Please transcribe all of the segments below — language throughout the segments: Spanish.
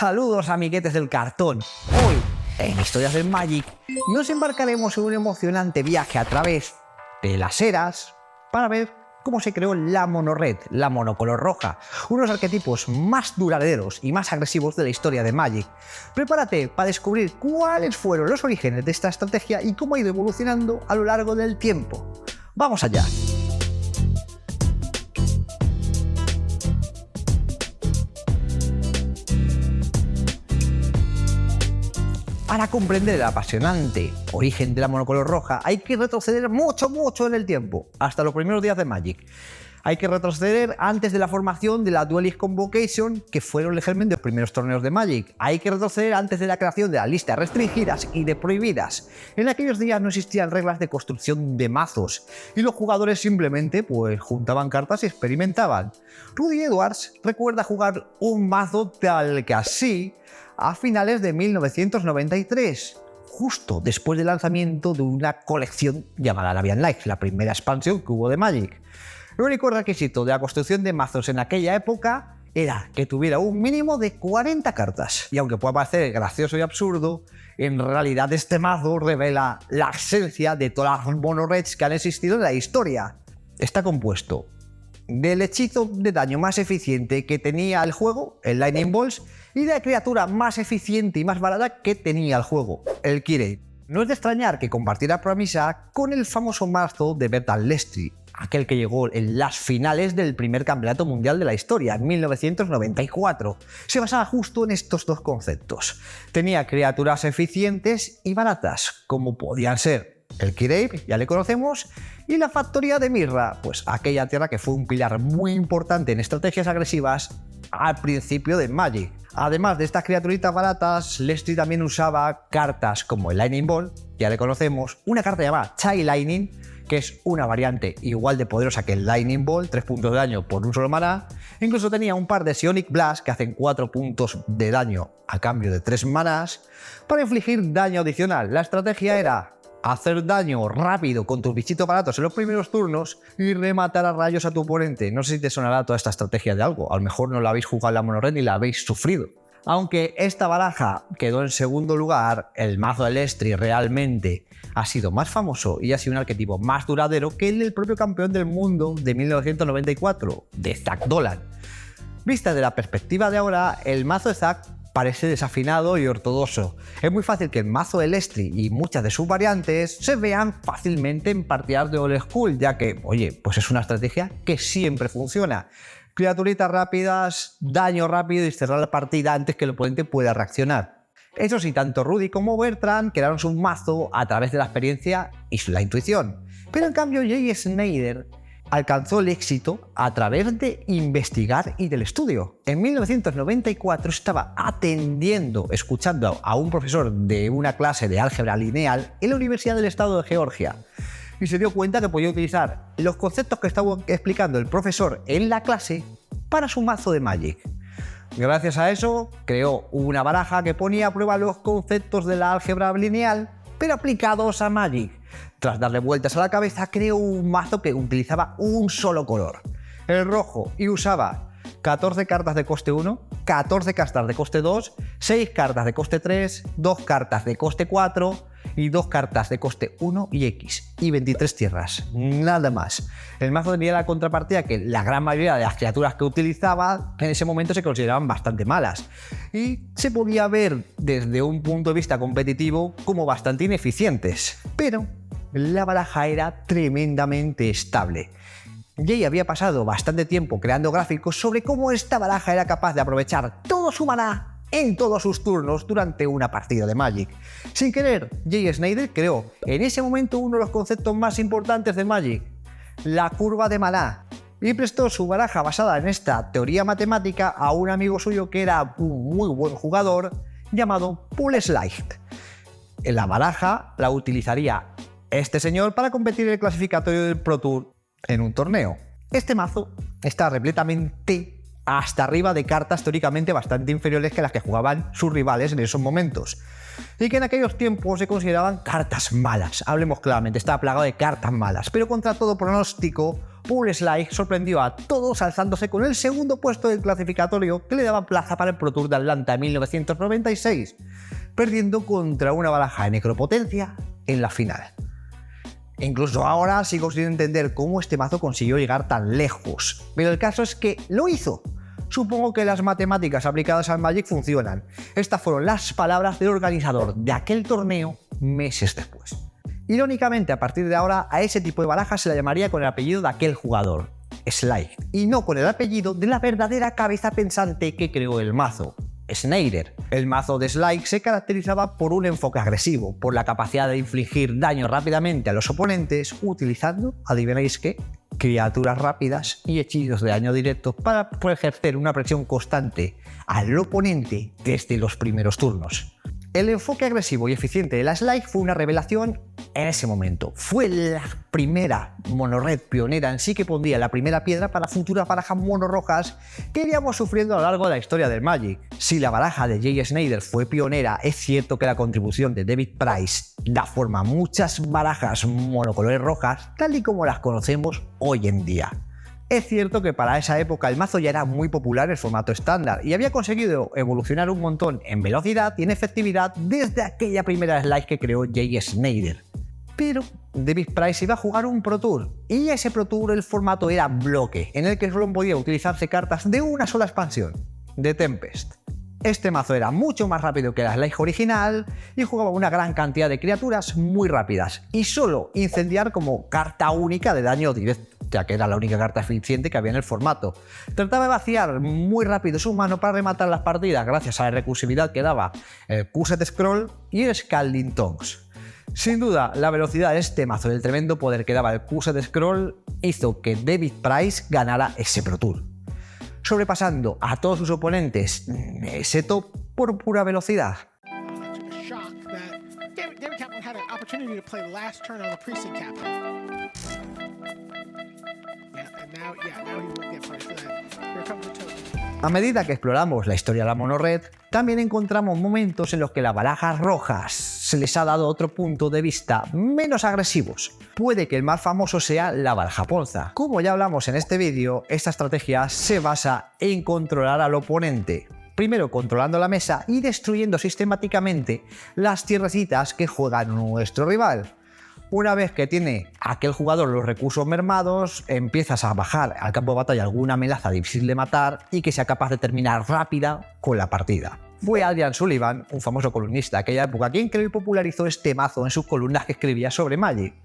Saludos amiguetes del cartón. Hoy, en Historias del Magic, nos embarcaremos en un emocionante viaje a través de las eras para ver cómo se creó la mono red, la monocolor roja, unos arquetipos más duraderos y más agresivos de la historia de Magic. Prepárate para descubrir cuáles fueron los orígenes de esta estrategia y cómo ha ido evolucionando a lo largo del tiempo. ¡Vamos allá! Para comprender el apasionante origen de la monocolor roja hay que retroceder mucho en el tiempo, hasta los primeros días de Magic. Hay que retroceder antes de la formación de la Duelist Convocation, que fueron el germen de los primeros torneos de Magic. Hay que retroceder antes de la creación de las listas restringidas y de prohibidas. En aquellos días no existían reglas de construcción de mazos y los jugadores simplemente juntaban cartas y experimentaban. Rudy Edwards recuerda jugar un mazo tal que así a finales de 1993, justo después del lanzamiento de una colección llamada Arabian Nights, la primera expansión que hubo de Magic. El único requisito de la construcción de mazos en aquella época era que tuviera un mínimo de 40 cartas. Y aunque pueda parecer gracioso y absurdo, en realidad este mazo revela la esencia de todas las mono reds que han existido en la historia. Está compuesto del hechizo de daño más eficiente que tenía el juego, el Lightning Balls, y de la criatura más eficiente y más barata que tenía el juego, el Kirei. No es de extrañar que compartiera premisa con el famoso mazo de Bertrand Lestri, aquel que llegó en las finales del primer campeonato mundial de la historia, en 1994. Se basaba justo en estos dos conceptos. Tenía criaturas eficientes y baratas, como podían ser el Kirei, ya le conocemos, y la factoría de Mirra, pues aquella tierra que fue un pilar muy importante en estrategias agresivas al principio de Magic. Además de estas criaturitas baratas, Lestri también usaba cartas como el Lightning Ball, ya le conocemos, una carta llamada Chai Lightning, que es una variante igual de poderosa que el Lightning Ball, 3 puntos de daño por un solo maná. Incluso tenía un par de Psionic Blast que hacen 4 puntos de daño a cambio de 3 manás para infligir daño adicional. La estrategia era hacer daño rápido con tus bichitos baratos en los primeros turnos y rematar a rayos a tu oponente. No sé si te sonará toda esta estrategia de algo, a lo mejor no la habéis jugado en la mono red ni la habéis sufrido. Aunque esta baraja quedó en segundo lugar, el mazo de Lestri realmente ha sido más famoso y ha sido un arquetipo más duradero que el del propio campeón del mundo de 1994, de Zach Dolan. Vista de la perspectiva de ahora, el mazo de Zach parece desafinado y ortodoxo. Es muy fácil que el mazo de Lestri y muchas de sus variantes se vean fácilmente en partidas de old school, ya que, pues es una estrategia que siempre funciona. Criaturitas rápidas, daño rápido y cerrar la partida antes que el oponente pueda reaccionar. Eso sí, tanto Rudy como Bertrand crearon su mazo a través de la experiencia y la intuición. Pero en cambio Jay Snyder alcanzó el éxito a través de investigar y del estudio. En 1994 estaba escuchando a un profesor de una clase de álgebra lineal en la Universidad del Estado de Georgia y se dio cuenta que podía utilizar los conceptos que estaba explicando el profesor en la clase para su mazo de Magic. Gracias a eso creó una baraja que ponía a prueba los conceptos de la álgebra lineal pero aplicados a Magic. Tras darle vueltas a la cabeza, creó un mazo que utilizaba un solo color, el rojo, y usaba 14 cartas de coste 1, 14 cartas de coste 2, 6 cartas de coste 3, 2 cartas de coste 4 y 2 cartas de coste 1 y X, y 23 tierras, nada más. El mazo tenía la contrapartida que la gran mayoría de las criaturas que utilizaba en ese momento se consideraban bastante malas y se podía ver desde un punto de vista competitivo como bastante ineficientes, pero la baraja era tremendamente estable. Jay había pasado bastante tiempo creando gráficos sobre cómo esta baraja era capaz de aprovechar todo su maná en todos sus turnos durante una partida de Magic. Sin querer, Jay Snyder creó en ese momento uno de los conceptos más importantes de Magic, la curva de maná, y prestó su baraja basada en esta teoría matemática a un amigo suyo que era un muy buen jugador llamado Paul Slight. En la baraja la utilizaría este señor para competir en el clasificatorio del Pro Tour en un torneo. Este mazo está repletamente hasta arriba de cartas teóricamente bastante inferiores que las que jugaban sus rivales en esos momentos, y que en aquellos tiempos se consideraban cartas malas. Hablemos claramente, estaba plagado de cartas malas, pero contra todo pronóstico, Paul Sly sorprendió a todos alzándose con el segundo puesto del clasificatorio que le daba plaza para el Pro Tour de Atlanta en 1996, perdiendo contra una baraja de necropotencia en la final. Incluso ahora sigo sin entender cómo este mazo consiguió llegar tan lejos, pero el caso es que lo hizo. Supongo que las matemáticas aplicadas al Magic funcionan. Estas fueron las palabras del organizador de aquel torneo meses después. Irónicamente, a partir de ahora, a ese tipo de barajas se la llamaría con el apellido de aquel jugador, Sly, y no con el apellido de la verdadera cabeza pensante que creó el mazo, Snyder. El mazo de Sly se caracterizaba por un enfoque agresivo, por la capacidad de infligir daño rápidamente a los oponentes utilizando, adivináis qué, criaturas rápidas y hechizos de daño directo para ejercer una presión constante al oponente desde los primeros turnos. El enfoque agresivo y eficiente de la Sly fue una revelación en ese momento. Fue la primera mono-red pionera en sí que pondría la primera piedra para futuras barajas mono-rojas que iríamos sufriendo a lo largo de la historia del Magic. Si la baraja de Jay Snyder fue pionera, es cierto que la contribución de David Price da forma a muchas barajas monocolores rojas tal y como las conocemos hoy en día. Es cierto que para esa época el mazo ya era muy popular en formato estándar y había conseguido evolucionar un montón en velocidad y en efectividad desde aquella primera Sly que creó Jay Snyder. Pero David Price iba a jugar un Pro Tour, y ese Pro Tour el formato era bloque, en el que solo podía utilizarse cartas de una sola expansión, de Tempest. Este mazo era mucho más rápido que la Sly original y jugaba una gran cantidad de criaturas muy rápidas, y solo incendiar como carta única de daño directo, ya que era la única carta eficiente que había en el formato. Trataba de vaciar muy rápido su mano para rematar las partidas gracias a la recursividad que daba el Cursed Scroll y el Scalding Tongues. Sin duda, la velocidad de este mazo y el tremendo poder que daba el Cursed Scroll hizo que David Price ganara ese Pro Tour, sobrepasando a todos sus oponentes ese top por pura velocidad. A medida que exploramos la historia de la mono-red, también encontramos momentos en los que las barajas rojas se les ha dado otro punto de vista menos agresivos. Puede que el más famoso sea la baraja Ponza. Como ya hablamos en este vídeo, esta estrategia se basa en controlar al oponente. Primero controlando la mesa y destruyendo sistemáticamente las tierrecitas que juega nuestro rival. Una vez que tiene aquel jugador los recursos mermados, empiezas a bajar al campo de batalla alguna amenaza difícil de matar y que sea capaz de terminar rápida con la partida. Fue Adrian Sullivan, un famoso columnista de aquella época, quien creó y popularizó este mazo en sus columnas que escribía sobre Magic.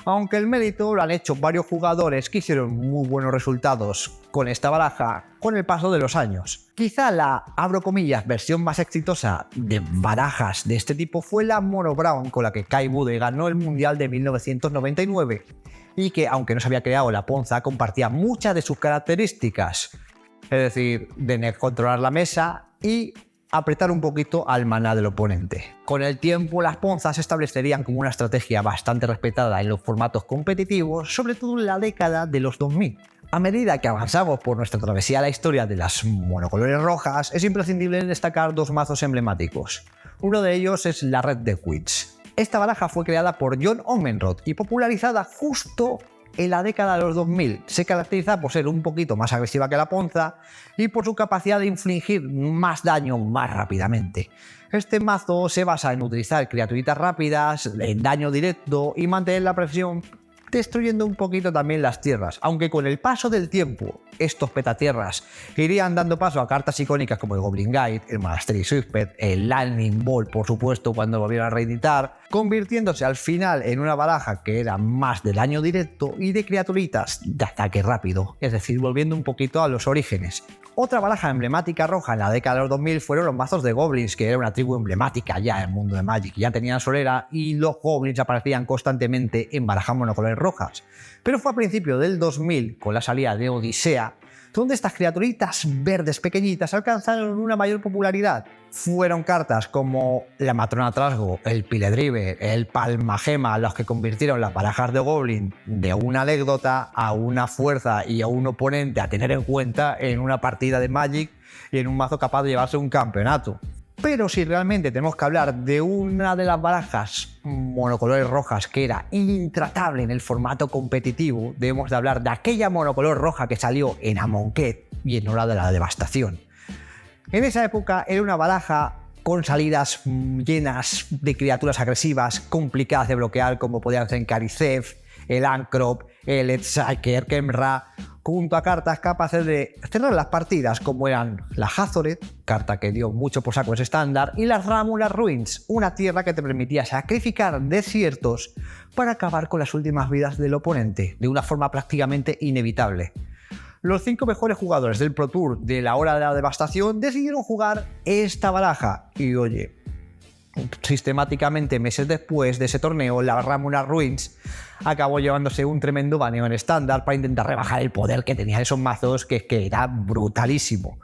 Aunque el mérito lo han hecho varios jugadores que hicieron muy buenos resultados con esta baraja con el paso de los años. Quizá la, abro comillas, versión más exitosa de barajas de este tipo fue la Mono Brown, con la que Kai Budde ganó el Mundial de 1999 y que, aunque no se había creado la Ponza, compartía muchas de sus características, es decir, de controlar la mesa y apretar un poquito al maná del oponente. Con el tiempo, las Ponzas se establecerían como una estrategia bastante respetada en los formatos competitivos, sobre todo en la década de los 2000. A medida que avanzamos por nuestra travesía a la historia de las monocolores rojas, es imprescindible destacar dos mazos emblemáticos. Uno de ellos es la Red de Queens. Esta baraja fue creada por John Ormenrod y popularizada justo en la década de los 2000. Se caracteriza por ser un poquito más agresiva que la Ponza y por su capacidad de infligir más daño más rápidamente. Este mazo se basa en utilizar criaturitas rápidas, en daño directo y mantener la presión, destruyendo un poquito también las tierras, aunque con el paso del tiempo estos petatierras irían dando paso a cartas icónicas como el Goblin Guide, el Mastery Swiftpet, el Lightning Bolt, por supuesto, cuando volvieron a reeditar, convirtiéndose al final en una baraja que era más de daño directo y de criaturitas de ataque rápido, es decir, volviendo un poquito a los orígenes. Otra baraja emblemática roja en la década de los 2000 fueron los mazos de Goblins, que era una tribu emblemática ya en el mundo de Magic, ya tenían solera y los Goblins aparecían constantemente en barajas monocolores rojas. Pero fue a principios del 2000, con la salida de Odisea, donde estas criaturitas verdes pequeñitas alcanzaron una mayor popularidad. Fueron cartas como la Matrona Trasgo, el Piledriver, el Palmagema los que convirtieron las barajas de Goblin de una anécdota a una fuerza y a un oponente a tener en cuenta en una partida de Magic y en un mazo capaz de llevarse un campeonato. Pero si realmente tenemos que hablar de una de las barajas monocolores rojas que era intratable en el formato competitivo, debemos de hablar de aquella monocolor roja que salió en Amonkhet y en Hora de la Devastación. En esa época era una baraja con salidas llenas de criaturas agresivas, complicadas de bloquear, como podían ser Karicef, el Ancrop, el Earthshaker, Kemra, junto a cartas capaces de cerrar las partidas, como eran la Hazoret, carta que dio mucho por saco ese estándar, y las Ramular Ruins, una tierra que te permitía sacrificar desiertos para acabar con las últimas vidas del oponente, de una forma prácticamente inevitable. Los 5 mejores jugadores del Pro Tour de la Hora de la Devastación decidieron jugar esta baraja y oye, sistemáticamente meses después de ese torneo, la Ramular Ruins acabó llevándose un tremendo baneo en estándar para intentar rebajar el poder que tenían esos mazos, que era brutalísimo.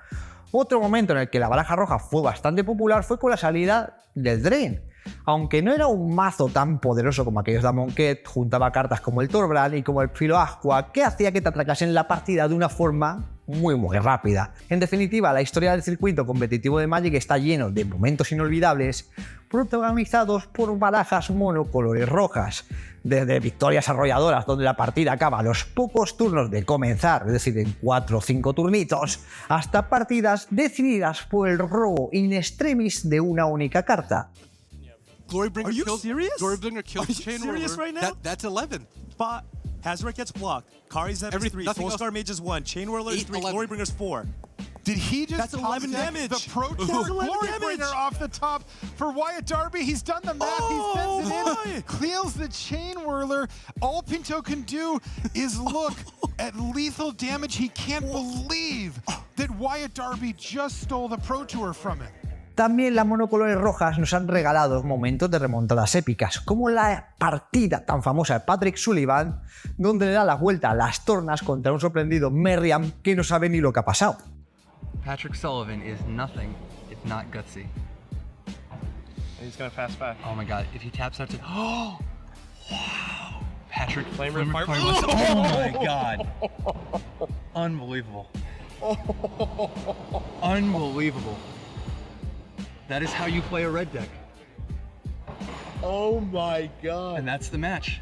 Otro momento en el que la baraja roja fue bastante popular fue con la salida del Drain. Aunque no era un mazo tan poderoso como aquellos de Amonkhet, juntaba cartas como el Thorbrand y como el Filoaqua, que hacía que te atracasen la partida de una forma muy rápida. En definitiva, la historia del circuito competitivo de Magic está lleno de momentos inolvidables protagonizados por barajas monocolores rojas, desde victorias arrolladoras donde la partida acaba a los pocos turnos de comenzar, es decir, en 4 o 5 turnitos, hasta partidas decididas por el robo in extremis de una única carta. Glorybringer killed Chain serious Whirler. right now? That's 11. Hazard gets blocked. Kari's at 3. Nothing Soulscar Mage is 1. Chain Whirler is 3. 11. Glorybringer's 4. Did he just That's 11 top-deck damage. the Pro Tour That's 11 Glorybringer damage. off the top for Wyatt Darby? He's done the math. Oh, he sends it in, boy. clears the Chain Whirler. All Pinto can do is look at lethal damage. He can't believe that Wyatt Darby just stole the Pro Tour from him. También las monocolores rojas nos han regalado momentos de remontadas épicas, como la partida tan famosa de Patrick Sullivan, donde le da la vuelta a las tornas contra un sorprendido Merriam que no sabe ni lo que ha pasado. Patrick Sullivan is nothing if not gutsy. He's gonna fast back. Oh my god, if he taps out to... Oh! Wow! Patrick Flamer Fire- Oh my god! Unbelievable. Unbelievable. That is how you play a red deck. Oh my god. And that's the match.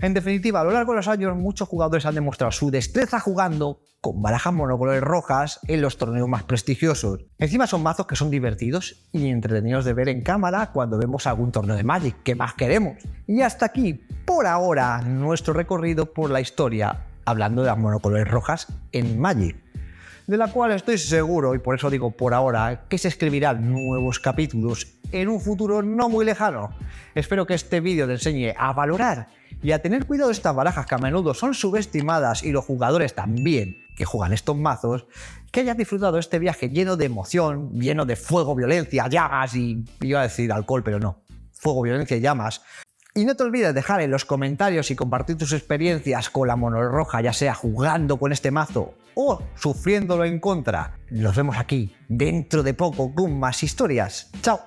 En definitiva, a lo largo de los años, muchos jugadores han demostrado su destreza jugando con barajas monocolores rojas en los torneos más prestigiosos. Encima son mazos que son divertidos y entretenidos de ver en cámara cuando vemos algún torneo de Magic. ¿Qué más queremos? Y hasta aquí, por ahora, nuestro recorrido por la historia hablando de las monocolores rojas en Magic, de la cual estoy seguro, y por eso digo por ahora, que se escribirán nuevos capítulos en un futuro no muy lejano. Espero que este vídeo te enseñe a valorar y a tener cuidado de estas barajas que a menudo son subestimadas y los jugadores también que juegan estos mazos, que hayas disfrutado este viaje lleno de emoción, lleno de fuego, violencia, llamas y iba a decir alcohol, pero no, fuego, violencia y llamas. Y no te olvides dejar en los comentarios y compartir tus experiencias con la mono roja, ya sea jugando con este mazo o sufriéndolo en contra. Nos vemos aquí dentro de poco con más historias. ¡Chao!